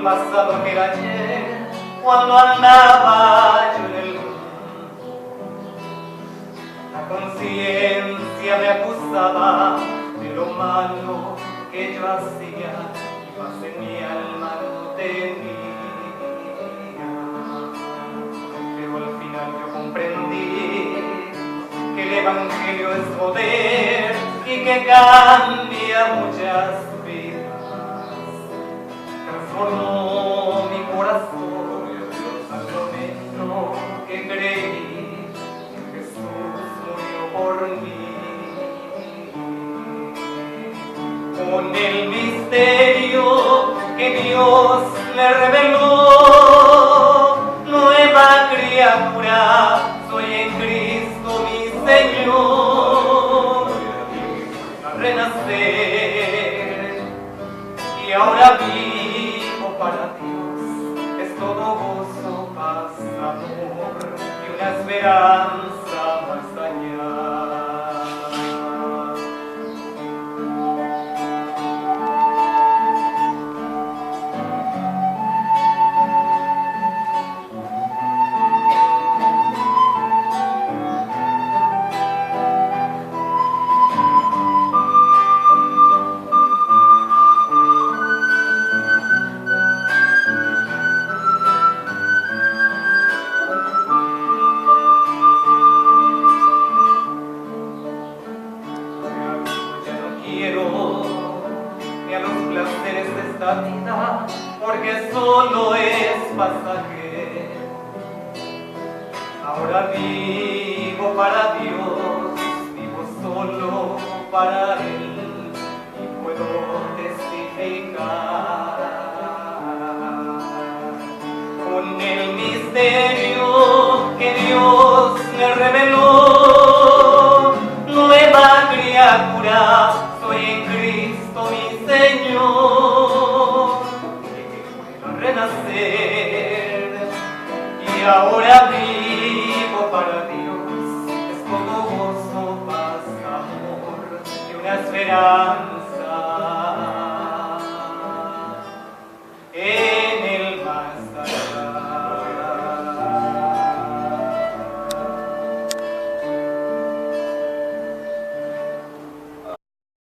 el pasado que era ayer, cuando andaba yo en el mundo. La conciencia me acusaba de lo malo que yo hacía, y más en mi alma no tenía. Pero al final yo comprendí que el evangelio es poder y que cambia muchas vidas. Transformó mi corazón al momento que creí que Jesús murió por mí. Con el misterio que Dios me reveló, nueva criatura soy en Cristo mi Señor. A renacer y ahora vivo para Dios, es todo gozo, paz, amor y una esperanza más allá. Ni a los placeres de esta vida, porque solo es pasajero. Ahora vivo para Dios, vivo solo para Él, y puedo testificar con el misterio que Dios me reveló. Nueva criatura soy en Cristo mi Señor, a renacer y ahora vivo para Dios, es todo gozo, paz, amor y una esperanza